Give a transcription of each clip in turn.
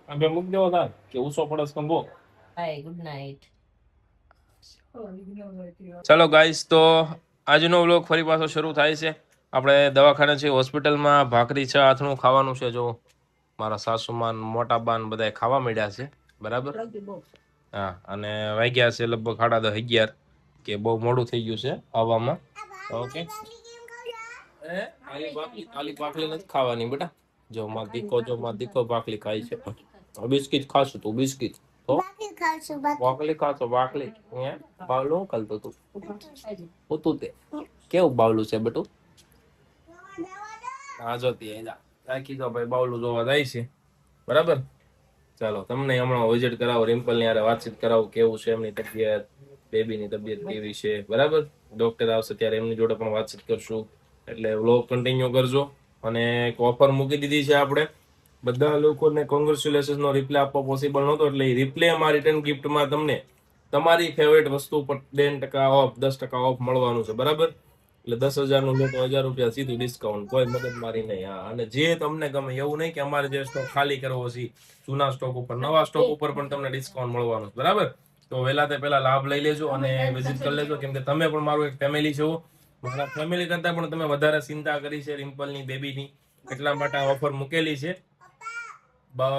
અબે મૂક દેવો તાર કે ઉસો પડસ કંબો. Bye, good night. ચલો ગાઈસ, તો આજનો વ્લોગ ફરી પાછો શરૂ થાય છે. આપણે દવાખાને છે, હોસ્પિટલમાં ભાખરી છે, આથણું ખાવાનું છે. જો મારા સાસુમાન મોટા બાન બધા ખાવા મળ્યા છે, બરાબર. હા, અને વાગ્યા છે લગભગ 11:30 કે બહુ મોડું થઈ ગયું છે આવવામાં. ઓકે, આલી ભાખરી નથી ખાવાની બેટા. જો માં દીકો ભાખરી ખાય છે. બિસ્કિટ ખાશું તું? બિસ્કિટ બાકલી ખાશો? બાકલી બાવલું કલતો તું ઉતું તે કેવું બાવલું છે બેટું? હા, જોતી રાખી દો ભાઈ, બાવલું જોવા જાય છે, બરાબર. ચાલો, તમને હમણાં વિઝિટ કરાવો, રિમ્પલ ની હારે વાતચીત કરાવો, કેવું છે એમની તબિયત, બેબીની તબિયત કેવી છે, બરાબર. ડોક્ટર આવશે ત્યારે એમની જોડે પણ વાતચીત કરશું, એટલે વ્લોગ કન્ટિન્યુ કરજો. અને એક ઓફર મૂકી દીધી છે આપણે. બધા લોકોને કોંગ્રેચ્યુલેશન નો રિપ્લે આપવો પોસિબલ નહોતો, એટલે એ રિપ્લેમાં રિટર્ન ગિફ્ટમાં તમને તમારી ફેવરેટ વસ્તુ પર 10% ઓફ, 10% ઓફ મળવાનું છે, બરાબર. એટલે 10,000 નું લો તો 1,000 રૂપિયા સીધું ડિસ્કાઉન્ટ, કોઈ મગજમારી નહીં. હા, અને જે તમને ગમે એવું નહીં કે અમારે જે સ્ટોક ખાલી કરવો છે, જૂના સ્ટોક ઉપર, નવા સ્ટોક ઉપર પણ તમને ડિસ્કાઉન્ટ મળવાનું છે, બરાબર. તો વહેલા તે પહેલા લાભ લઈ લેજો અને વિઝિટ કરી લેજો, કેમ કે તમે પણ મારું એક ફેમિલી છો. મારા ફેમિલી કરતા પણ તમે વધારે ચિંતા કરી છે રિમ્પલની, બેબીની, એટલા માટે આ ઓફર મૂકેલી છે.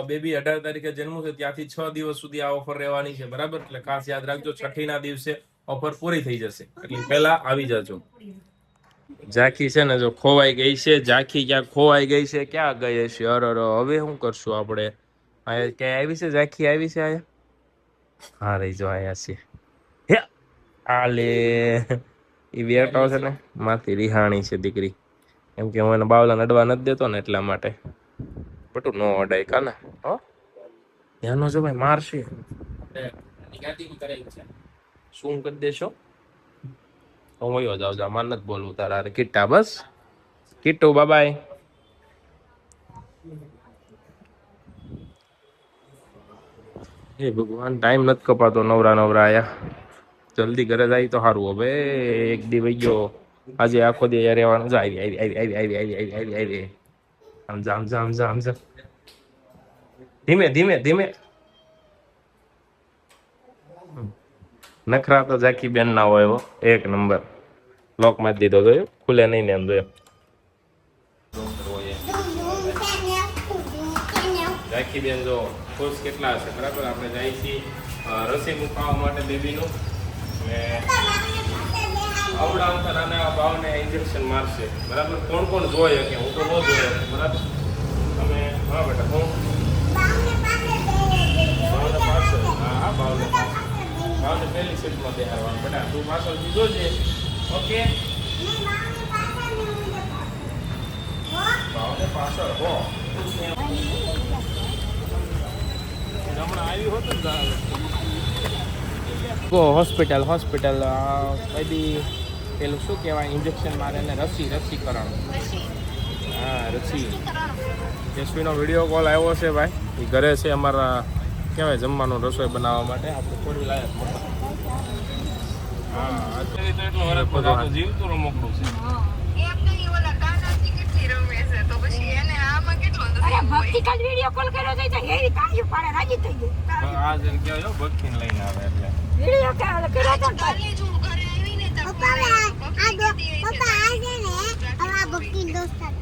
બેબી 18 તારીખે જન્મ છે, ત્યાંથી 6 દિવસ સુધી આ ઓફર રહેવાની છે, બરાબર. એટલે ખાસ યાદ રાખજો, 6ઠી ના દિવસે ઓફર પૂરી થઈ જશે, એટલે પહેલા આવી જજો. ઝાંખી છે ને જો ખોવાઈ ગઈ છે. ઝાંખી ક્યાં ખોવાઈ ગઈ છે, ક્યાં ગઈ છે? અરે હવે શું કરશું આપણે? ક્યાંય આવી છે ઝાંખી? આવી છે આયા? હા, રહી જો આયા છે. હે આલે એ બેટો છે ને માથી રિહાણી છે દીકરી, એમ કે હું એને બાવલા નડવા નથી દેતો ને એટલા માટે. બટું નો અડાય કાને. હો ધ્યાનો જો ભાઈ, મારશે. શું કરી દેશો? હું વયો જાવ જા, માર નથી બોલવું તારા હારે. કિટ્ટા બસ, કિટ્ટુ બાય. હે ભગવાન, ટાઈમ નથી કપાતો. નવરા આયા, જલ્દી ઘરે જાય તો સારું. હવે એક દી વઈ ગયો, આજે આખો દી રહેવાનું. આવી આવી આવી આવી આવી આવી આવી આવી આવી આમ જા આમ જા આમ જા આમ જા. ધીમે ધીમે ધીમે. નખરા તો ઝાંખી બેન ના હોય એવો, એક નંબર. લોક મારી દીધો તો ખુલે નહીં ને એમ જોયો. ઝાંખી બેન જો ખુશ કેટલા હશે, બરાબર. આપણે જાય છીએ રસી મુકાવવા માટે બેબીનું, ને આવડા નાના ભાવને ઇન્જેક્શન મારશે, બરાબર. કોણ કોણ જોઈએ કે હું તો ન જોયો, બરાબર. તમે હા બેટા, હું ભાવને પાછળ, હા ભાવને પાછળ, ભાવને પહેલી સીટમાં બેહારવાનું બેટા. તું પાછળ દીધો છે, ઓકે. ભાવને પાછળ હો. હમણાં આવી હોત ને હોસ્પિટલ બી પેલું શું કહેવાય, ઇન્જેક્શન મારે ને રસીકરણ. હા, રસી. યશવીનો વિડીયો કોલ આવ્યો છે ભાઈ, એ ઘરે છે અમારા, કહેવાય જમવાનું રસોઈ બનાવવા માટે. આપણે થોડી લાયક હા, અત્યારે તો એટલો વરસ બધું જીવતું રમકડું છે. ભક્તિ કાલ વિડિયો કોલ કર્યો તો હેરી તાળીઓ પાડે રાજી થઈ ગઈ. આ જણ કહેવાય ભક્તિને લઈને આવે એટલે વિડિયો કર્યો તો કાલે જો ઘરે આવીને તો પપ્પા આ છે ને આ ભક્તિન દોસ્તાર.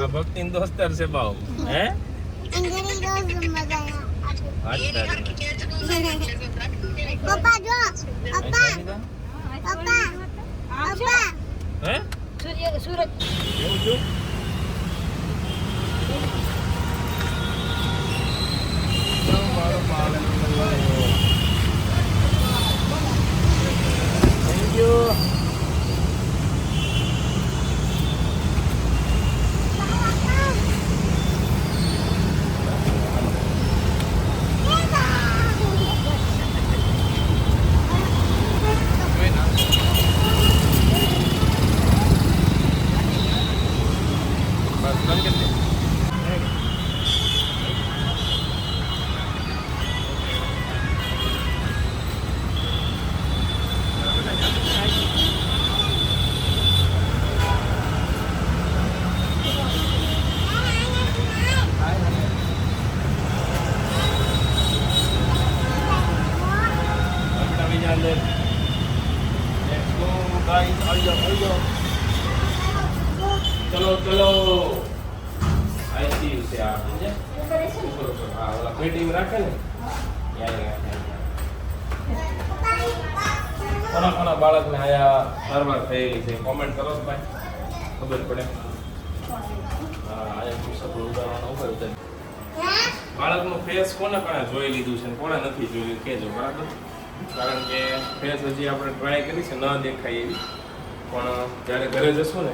આ ભક્તિન દોસ્તાર છે બાવ. હે અંગરી રોજ મજા આવે. પપ્પા જો પપ્પા હે સૂરજ એવું છું. Thank you. ચલો આઈસીયુ છે આ સમજે ઉપર ઉપર હા ઓલા પેટીમાં રાખે ને કોના કોના બાળકને આયા સારવાર થયેલી છે કોમેન્ટ કરો તો ભાઈ ખબર પડે હા આયા પુસ્તક ઉદાહરણ ઉપર છે બાળકનું ફેસ કોને કોને જોઈ લીધું છે કોને નથી જોયું કહેજો બરાબર કારણ કે ફેસ હજી આપણે ટ્રાય કરી છે ન દેખાય એવી પણ જ્યારે ઘરે જશું ને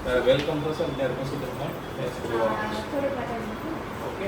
ત્યારે વેલકમ થશે ને ત્યારે પછી તમને ફેસ જોવા મળશે ઓકે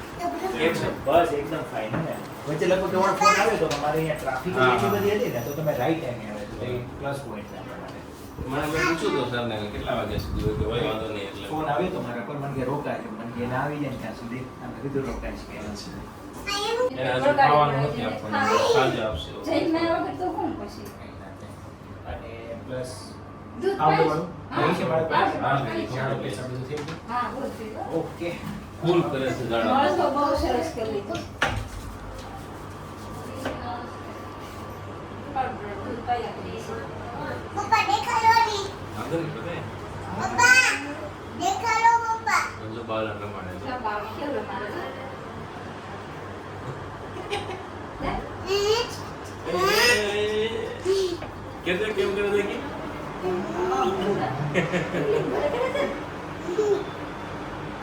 બસ એકદમ ફાઇન ને વચ્ચે લગભગ તમારો ફોન આવ્યો તો તમારે અહીંયા ટ્રાફિક એટલી બધી હતી ને તો તમે રાઈટ ટાઈમે આવ્યા તો પ્લસ પોઈન્ટ છે આપણા માટે મને મેં પૂછ્યું તો સરને કેટલા વાગ્યા સુધી હોય કે હોય વાંધો નહીં એટલે ફોન આવ્યો તો મારા પર મને કે રોકાય મને કે ના આવી જાય ને ત્યાં સુધી આમ કીધું રોકાય છે કે એને હજુ ખાવાનું નથી આપવાનું સાંજે આપશે અને પ્લસ દૂધ આવડે પાઈશ? વાળું છે મારા પાસે હા, ચાલો પૈસા બધું થઈ ગયું હા બોલ દીધો ઓકે ફૂલ કરે છે જાડા માણસ તો બહુ સરસ કરી લીધો દૂધ પાયા કરી છે. પપ્પા દેખાડો ની વાંધો નહીં પતાય પપ્પા દેખાડો પપ્પા જો બાળક રમાડે છે ના બાપ કેવો રમાડે છે? કેતે કેમ કરે છે કે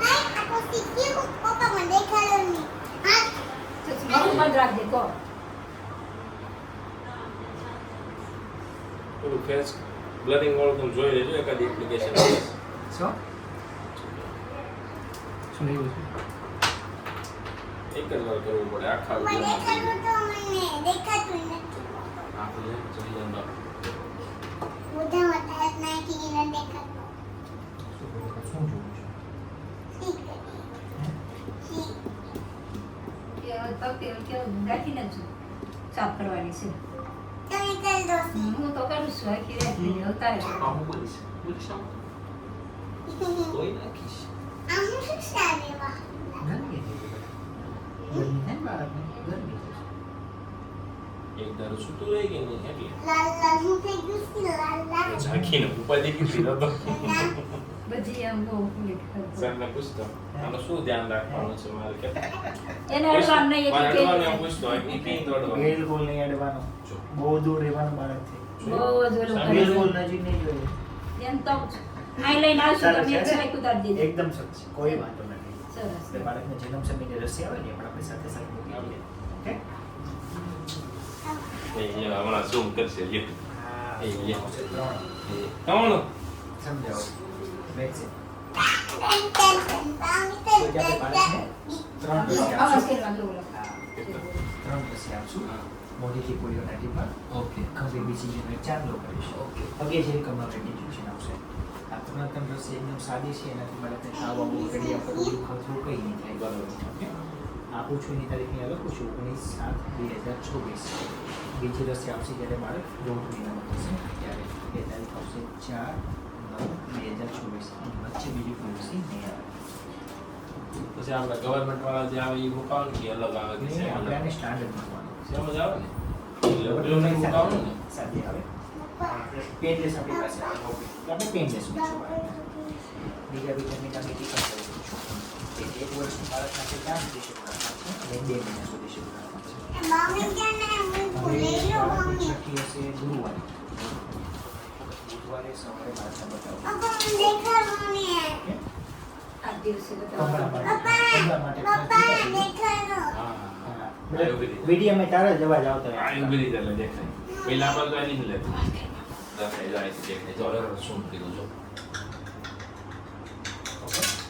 આ તો શીખ્યું પપ્પા મને દેખાડો ની હા મારું મન રાખજે કહો થોડું ફેસ બ્લરિંગ વાળું તમે જોઈ લેજો એકાદી એપ્લિકેશન શું શું લેવું છે એક જ વાર કરવું પડે આખા મને વિડીયોમાં દેખાડો તો મને દેખાતું નથી આપણે જલ્દી જલ્દી બધા વટાત નાખી ને દેખાડો શું જોવું છે શીખ શીખ કે પગ કેવું રાખીને જ સાફ કરવાની છે તમે કરી દો હું તો કરું છું આખી રાત અવતારે હું બોલીશ કોઈ નાખીશ આ હું શું સારી વા ગરમી ગરમી થાય બાળકને ગરમી એક દારૂ છૂટું રહી ગયું નહીં એટલે લાલ લાલ હું થઈ ગયું છે લાલ લાલ ઝાંખીને ઉપાધિ કીધી નતો બધી આમ બહુ ફૂલી ખબર સરને પૂછતો આનું શું ધ્યાન રાખવાનું છે મારે કે એને અડવાનું નહીં મારે એક અડવાનું એમ પૂછતો હોય કે કઈ દોડવાનું બિલકુલ નહીં અડવાનું બહુ દૂર રહેવાનું બાળકથી બહુ જ ઓલું કરે બિલકુલ નજીક નહીં જોઈએ છે. એમ તો આઈ લઈને આવશું તમે એક સાઈડ ઉતારી દીધી એકદમ સરસ કોઈ વાંધો નથી સરસ એટલે બાળકને જન્મ સમયની રસી આવે ને એ પણ આપણે સાથે સાથે મૂકી દઈએ ઓકે એ હમણાં ઝૂમ કરશે લ્યો હા એ લે. આવશે ત્રણ કમાણું સમજાવો વેક્સિન ટેન્શન કોઈ આપણે બાળકને ત્રણ રસી આવાજ આપશું કરવા દો ઓલો. હા, ત્રણ રસી આપશું મોઢેથી પોલિયોના ટીપા ઓકે ખભે બીજી 4 લો કરીશું ઓકે પગે જે કમર ઇન્જેક્શન આવશે આ ત્રણ રસી એકદમ સાદી છે એનાથી બાળકને તાવ આવવો ગળિયા પર ઉડું ખસવું કંઈ નહીં થાય બરાબર ઓકે આપું છું એની તારીખની લખું છું 19/7/2024 બીજી રસી આવશે જ્યારે બાળક 1.5 મહિનાનું થશે ત્યારે એ તારીખ આવશે 4/9/2024 વચ્ચે બીજી કોઈ રસી નહીં આવે પછી આપણે ગવર્મેન્ટ વાળા જે આવે એ મુકાવાનું કે અલગ આવે કે નહીં સેમ આપણે અલગ આને સ્ટાન્ડર્ડ મૂકવાનું સેમ જ આવે ને એટલે પેલું નહીં મુકાવવાનું ને. સાથે આવે પેનલેસ આપણી પાસે આવે આપણે પેનલેસ બીજા વિટામિન આપણે ટીકા કરું છું કે 1 વર્ષનું બાળક માટે 4 સુધી શરૂ કરવાનું છે અને 2 મહિના સુધી શરૂ કરવાનું છે મમ્મી જાને હું ભૂલી ગયો મમ્મી છઠ્ઠી હશે ગુરુવારે સવારે માથા બતાવો પપ્પા મને દેખાડો મમ્મી આ દિવસે કમળા બતાવો. માટે પપ્પા દેખાડો વિડીયો મેં તારા જ અવાજ આવતો હોય. આ ઊભી રીતે એટલે દેખાય. પહેલા આપણે તો આ નહીં લેતું. દેખાય જાય છે, દેખાય. જો હવે શું કીધું જો.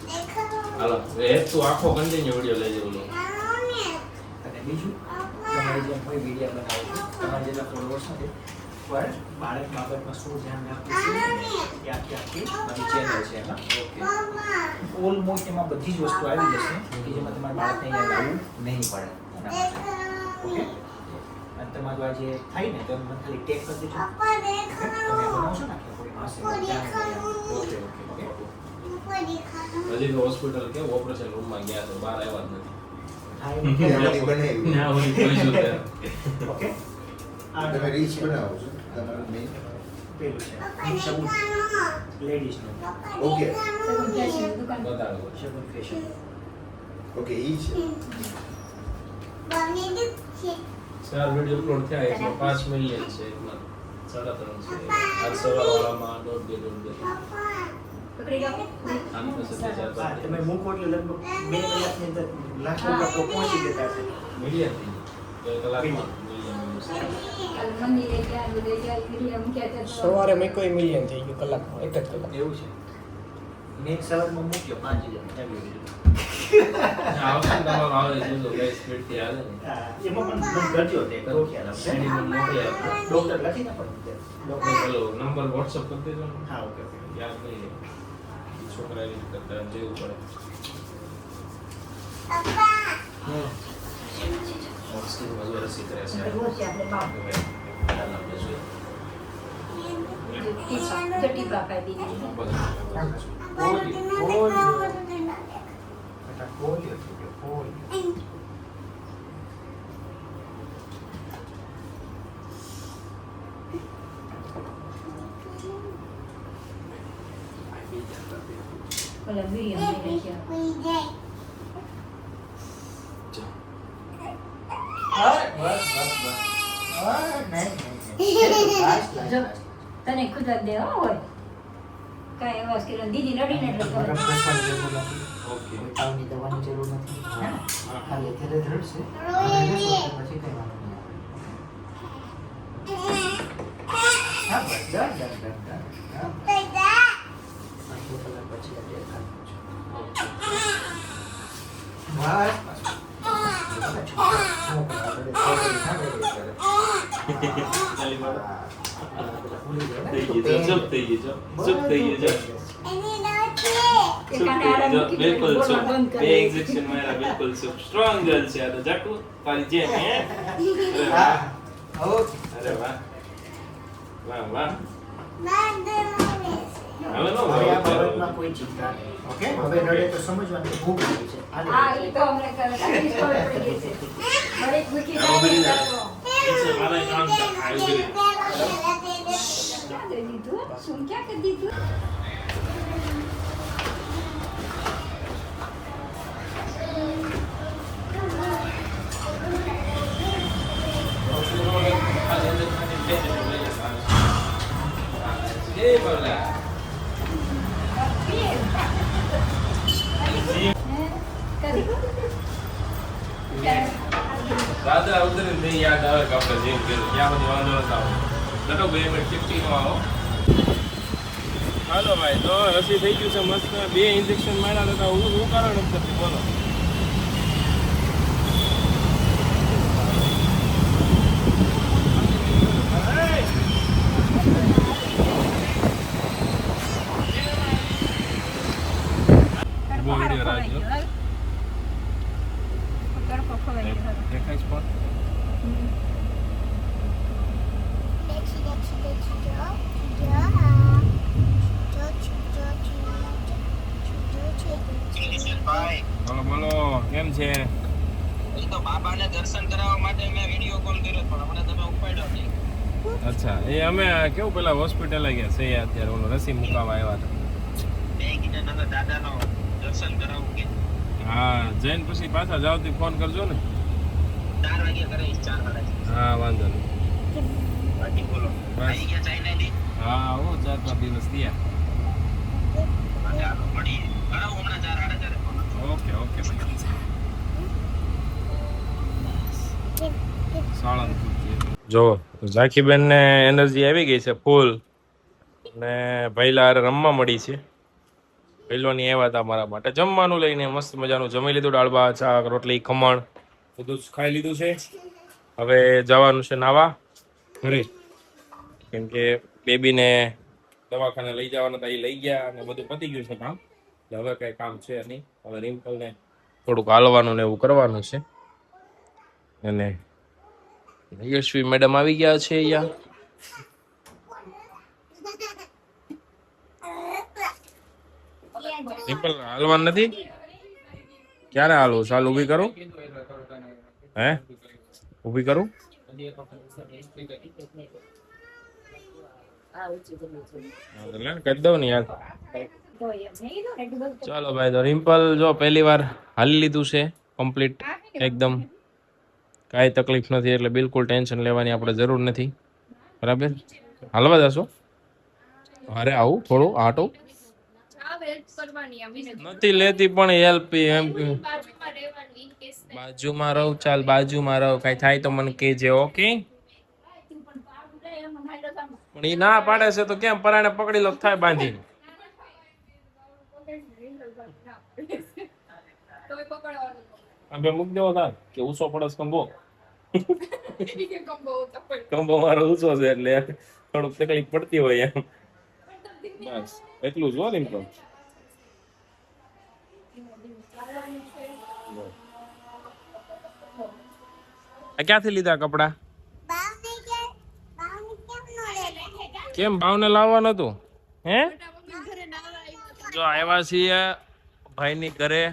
દેખાડો હાલો એ તું આખો કન્ટિન્યુ વિડિયો લેજે બોલો. મમ્મી અને બીજું તમારે જેમ કોઈ વિડીયો બનાવો છો તમારે જેટલા ફોલોવર્સ નથી પણ બાળક બાબતમાં શું ધ્યાન રાખવું છે એ આખી મારી ચેનલ છે એમાં પપ્પા ઓલમોસ્ટ એમાં બધી જ વસ્તુ આવી જશે કે જેમાં તમારે બાળકને અહીંયા લાવવું નહીં પડે એના માટે ઓકે અને તમારું આ જે થાય ને તો મને ખાલી ટેક કરી દેજો પપ્પા તમે દેખાડો બનાવશો ને કે કોઈ પાસે ઓકે ઓકે ઓકે પપ્પા દેખાડો હજી તો હોસ્પિટલ કે ઓપરેશન રૂમમાં ગયા તો બહાર આવ્યા જ નથી. હા એ ના હોય કોઈ શું કરે. ઓકે આ તમે રીચ બનાવો છો તમારું મેઇન પેલું છે પપ્પા સબૂત દેખાડો લેડીઝનું પપ્પા ઓકે. દેખાડો સગુન ફેશન દુકાન. બતાવો. સબૂત ફેશન ઓકે ઈ છે મમ્મી દુખે 4 વિડિયો અપલોડ થયા એમાં 5 મિલિયન છે એકમાં 3.5 છે. આજ સવારવાળામાં 1.5 પપ્પા પકડી જાઓ. આની પાસે 4 હા તમે મૂકો એટલે લગભગ 2 કલાકની અંદર લાખ રૂપિયા તો પહોંચી જતા હશે મિલિયન થઈ ગયું. 2 કલાકમાં મિલિયન કાલ મંદિરે ગયા, બધે ગયા, વિડીયો મૂક્યા હતા તો સવારે મેં કોઈ મિલિયન થઈ ગયું કલાકમાં, એક જ કલાક. એવું છે મેં સવારમાં મૂક્યો 5000 આવી ગયું આવશે ને તમારો આવે જોજો કઈ સ્પીડ થી હાલે ને. એમાં પણ મને કરજો તે કરો ખ્યાલ સીડી માં મોકલી આપો. ડોક્ટર લખી ના પડે ડોક્ટર પેલો નંબર WhatsApp કરી દેજો ને. હા ઓકે ઓકે યાદ નહીં રહે. છોકરા એવી રીતે કરતા જેવું પડે. પપ્પા ઓક્સિજન માં જો રસી કરે છે. રોજ છે આપણે બાપ. ચાલ આપણે જોઈએ. ટીપા, જો ટીપા પાઈ દીધી. બેટા ખોલ્યો છે ખોલ્યો ઓલા વિડીયો મૂક્યા છે. જો તને ખુદા દે હો હોય કાંઈ એવા કે દીદી રડીને એટલે કરે. ઓકે. તાવની દવાની જરૂર નથી હા. ખાલી ધીરે ધીરે છે પછી કઈ વાંધો નહીં હા બસ ડન ડન ડન ડન હા 2 કલાક પછી આપણે ખાવાનું છે બસ ચૂપ થઈ ગયું. ચૂપ થઈ ગયું. એ કાને આડા મૂકી દે, બિલકુલ બોલવા ચૂપ. બંધ બે કરી દે. injection માર્યા, બિલકુલ ચૂપ. Strong girl છે આ તો. જાકુ તારી જેમ હે. અરે વાહ. અરે વાહ. વાહ વાહ. હવે નો હવે આ ભાવ બાબતમાં કોઈ ચિંતા નહીં ઓકે હવે રડે તો સમજવાનું કે ભૂખ લાગી છે હાલે. હા એ તો અમને રાત્રિ ખબર પડી ગઈ છે. ઘરે જ મૂકી આવું કરી જાય દે. તો છે મારા કામ છે. આવી કરી. ક્યાં દઈ દીધું? શું ક્યાં કરી દીધું? એ બોલા. દાદા ઉતરે નહીં યાદ આવે કે આપણે જેમ કર્યું ત્યાં બધી વાંધો નથી આવે. ચલો 2 મિનિટ 50 નો આવો. હાલો ભાઈ તો રસી થઈ ગયું છે મસ્ત. 2 ઇન્જેક્શન માર્યા હતા. હું કારણ નથી બોલો. બહુ વિડીયો રાખજો. તડકો ખવાઈ ગયો. દેખાય સ્પોટ. બોલો બોલો કેમ છે? અચ્છા એ અમે કેવું પેલા હોસ્પિટલે ગયા છે અત્યારે ઓલો રસી મુકાવા આવ્યા હતા હા જઈને પછી પાછા જાવતી ફોન કરજો ને હા વાંધો નહીં બસ. હા હું 4-5 દિવસ થયા ઓકે ઓકે જો ઝાકીબેન ને એનર્જી આવી ગઈ છે ફૂલ ને ભૈલા હારે રમવા મળી છે ભૈલોની આવ્યા હતા મારા માટે જમવાનું લઈને મસ્ત મજાનું જમી લીધું દાળ ભાત શાક રોટલી ખમણ બધું જ ખાઈ લીધું છે હવે જવાનું છે નાવા ઘરે કેમ કે બેબીને દવાખાને લઈ જવાના હતા એ લઈ ગયા અને બધું પતી ગયું છે કામ એટલે હવે કઈ કામ છે નહીં હવે રિમ્પલને થોડુંક હાલવાનું ને એવું કરવાનું છે અને યશવી મેડમ આવી ગયા છે અહીંયા રિમ્પલ હાલવાનું નથી ક્યારે હાલવું ચાલ ઊભી કરું હે ઊભી કરું કરી દઉં ને યાર ચાલો ભાઈ તો રિમ્પલ જો પહેલી વાર હાલી લીધું છે કમ્પ્લીટ એકદમ કાંઈ તકલીફ નથી એટલે બિલકુલ ટેન્શન લેવાની આપણે જરૂર નથી બરાબર હાલવા જશો અરે આવું થોડું આટું નથી લેતી પણ હેલ્પ એમ બાજુમાં રહું ચાલ બાજુમાં રહું કઈ થાય તો મને કહેજે ઓકે પણ એ ના પાડે છે તો કેમ પરાણે પકડી લો થાય બાંધી મૂક દેવો થાય કે ઊંચો પડે કંબો કંબો મારો ઊંચો છે એટલે થોડુંક તકલીફ પડતી હોય એમ બસ એટલું જ હો ને તો ક્યાંથી લીધા કપડા કેમ ભાવને લાવવાનું હતું હે જો આવ્યા છીએ ભાઈની ઘરે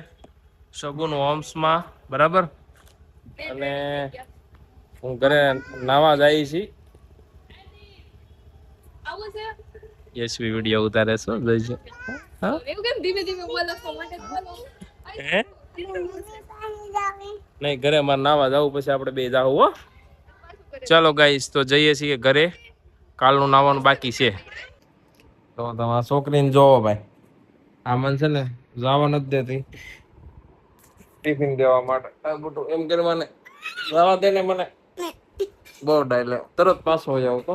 સગુન હોમ્સમાં બરાબર અને હું ઘરે નાવા જાય છી યશવી વિડીયો ઉતારે છો જોઈજો હે નહીં ઘરે મારે નાવા જવું પછી આપણે બે જાવ હો ચાલો ગાઈસ તો જઈએ છીએ ઘરે કાલનું નાવાનું બાકી છે તો તમારા છોકરીને જોવો ભાઈ આ મન છે ને જવા નથી દેતી ટિફિન દેવા માટે એમ કરી મને જવા દે ને મને બહુ ડાયલે તરત પાછો હો જાવ તો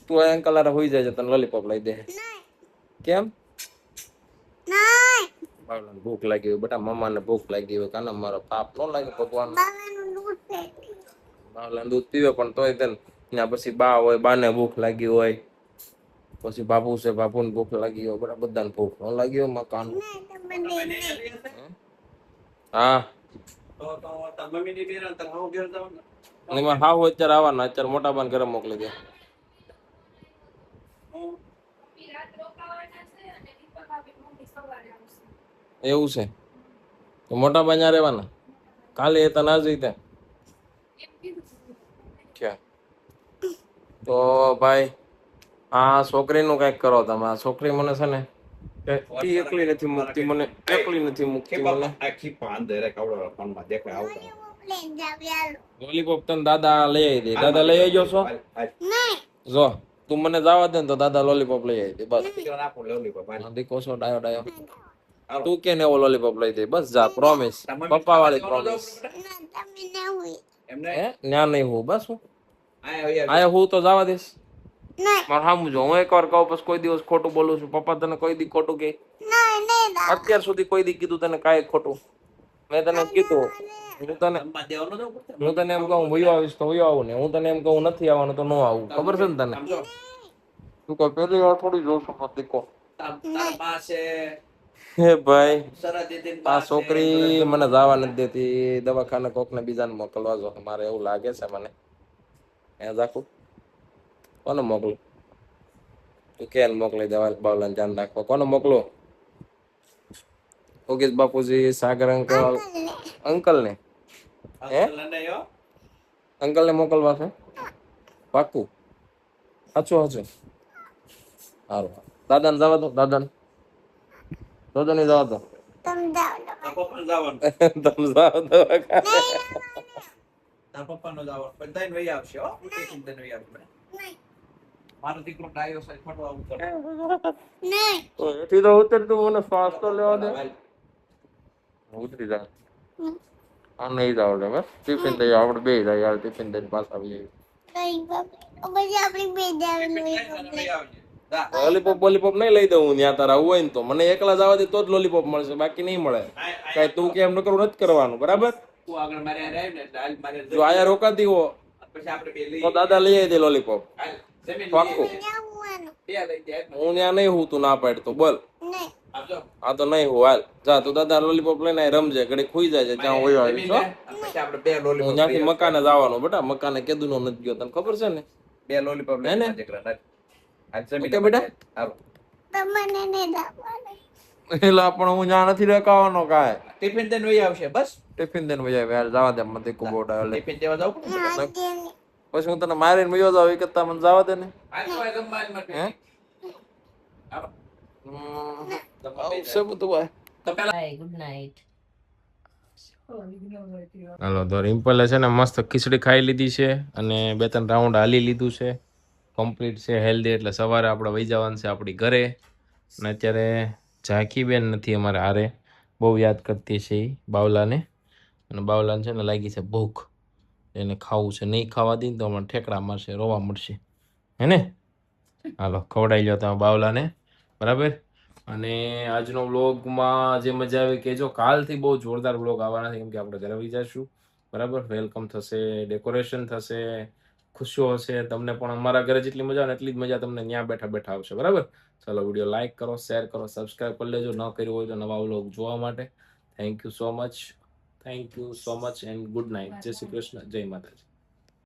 તું અંકલ હારે હોઈ જાય તને લોલીપોપ લઈ દે કેમ બાવલાને ભૂખ લાગી હોય બેટા મમ્માને ભૂખ લાગી હોય કાના મારો પાપ ન લાગે ભગવાન બાવલાને દૂધ પીવે પણ તોય તને ત્યાં પછી બા હોય બાને ભૂખ લાગી હોય પછી બાપુ છે બાપુને ભૂખ લાગી હોય બરાબર બધાને ભૂખ ન લાગી હોય મકાન હા એમાં હા હોય અત્યારે આવવાના અત્યારે મોટા બાને ઘરે મોકલી દે એવું છે તો મોટા બાને રહેવાના કાલે એ તને જઈ ત્યાં ક્યાં તો ભાઈ આ છોકરીનું કઈક કરો તમે આ છોકરી મને છે ને એકલી નથી મૂકતી મને એકલી નથી મૂકતી મને લોલીપોપ તને દાદા લઈ આવી દે દાદા લઈ આવી છો જો તું મને જવા દે ને તો દાદા લોલીપોપ લઈ આવી દે બસ દીકો છો ડાયો ડાયો તું કે ને એવો લોલીપોપ લઈ દે બસ જા પ્રોમિસ પપ્પા વાળી પ્રોમિસ ન્યા નહીં હું બસ હું આયા હું તો જવા દઈશ મારે સામું જો હું એકવાર કહું પછી કોઈ દિવસ ખોટું બોલું છું પપ્પા તને કોઈ દી ખોટું કે અત્યાર સુધી કોઈ દી કીધું તને કાંઈ ખોટું મેં તને કીધું હું તને એમ કહું વયો આવીશ તો વયો આવું ને હું તને એમ કહું નથી આવવાનું તો ન આવું ખબર છે ને તને તું કોઈ પેલી વાર થોડી જોઉં છું દીકો હે ભાઈ આ છોકરી મને જવા નથી દેતી દવાખાને કોક ને બીજાને મોકલવા જો મારે એવું લાગે છે મને એ જાકું કોને મોકલું તું કેમ મોકલી દેવા બાવલાને ધ્યાન રાખવા કોને મોકલો ઓગેશ બાપુજી સાગર અંકલ ને હે અંકલ ને મોકલવા છે પાક્કું સાચું સાચું સારું દાદાને જવા દો દાદાને જવા દો તમે જાઓ તમે જાઓ દો તારા પપ્પાનો જ આવવાનો પણ તઈને વહી આવશે હો ટિફિન તઈને વહી આવશે મારો દીકરો ડાયો છે ખોટો આવું કરે નહીં એથી તો ઉતરતું મને શ્વાસ તો લેવા દે ઉતરી જા આ નહીં જાવ લે બસ ટિફિન દઈ આપણે બે જાય યાર ટિફિન દઈને પાછા આવી કઈ બાપરે પછી આપણી બે જાવે લોલીપોપ બોલીપોપ નહીં લઈ દઉં હું ત્યાં તારા આવું હોય ને તો મને એકલા જવા દે તો જ લોલીપોપ મળશે બાકી નહીં મળે કઈ તું કેમ ન કરવું નથી કરવાનું બરાબર તું આગળ મારે આવ્યો ને એટલે હાલ મારે જો આયા રોકાતી હો પછી આપણે બે લઈ તો દાદા લઈ આવી દે લોલીપોપ હાલ જમીન પાક્કું બે લઈ જાય હું ત્યાં નહીં હું તું ના પાડતો બોલ નહીં આવજો આ તો નહીં હું હાલ જા તું દાદા લોલીપોપ લઈને આય રમજે ઘડી ખુઈ જાય છે ત્યાં હોય આવીશ હો પછી આપણે બે હું લોલીપોપ ત્યાંથી મકાને જવાનું બેટા મકાને કેદું નો નથી ગયો તને ખબર છે ને બે લોલીપોપ હે ને? લઈને દીકરા આજ જમીન ઓકે બેટા? આવો તમને નહીં દાવાનું એટલે પણ હું ત્યાં નથી રકાવાનો કાંઈ ટિફિન તઈને વહી આવશે બસ ટિફિન દઈને વજાય યાર જવા દે મને કુ બોટા એટલે ટિફિન દેવા જાવ પછી હું તને મારીને વયો જાવ એ કરતા મને જવા દે ને આજ તો આ જમવા જ માટે હે? આવો આવશે બધું ભાઈ તો પેલા બાય ગુડ નાઇટ હાલો તો રિમ્પલે છે ને મસ્ત ખીચડી ખાઈ લીધી છે અને 2-3 રાઉન્ડ હાલી લીધું છે કમ્પ્લીટ છે હેલ્ધી એટલે સવારે આપણે વહી જવાનું છે આપણી ઘરે અને અત્યારે ઝાંખી બેન નથી અમારે હારે બહુ યાદ કરતી છે એ બાવલાને અને બાવલાને છે ને લાગી છે ભૂખ એને ખાવું છે નહીં ખાવા દઈને તો હમણાં ઠેકડા મારશે રોવા મળશે હે ને હાલો ખવડાવી લો તમે બાવલાને બરાબર અને આજનો વ્લોગમાં જે મજા આવી કહેજો કાલથી બહુ જોરદાર વ્લોગ આવવાના છે કેમ કે આપણે ઘરે આવી જઈશું બરાબર વેલકમ થશે ડેકોરેશન થશે ખુશીઓ હશે તમને પણ અમારા ઘરે જેટલી મજા આવે ને એટલી જ મજા તમને ત્યાં બેઠા બેઠા આવશે બરાબર ચાલો વિડીયો લાઈક કરો શેર કરો સબસ્ક્રાઈબ કરી લેજો ન કર્યું હોય તો નવા વ્લોગ જોવા માટે thank you so much and good night જય શ્રી કૃષ્ણ જય માતાજી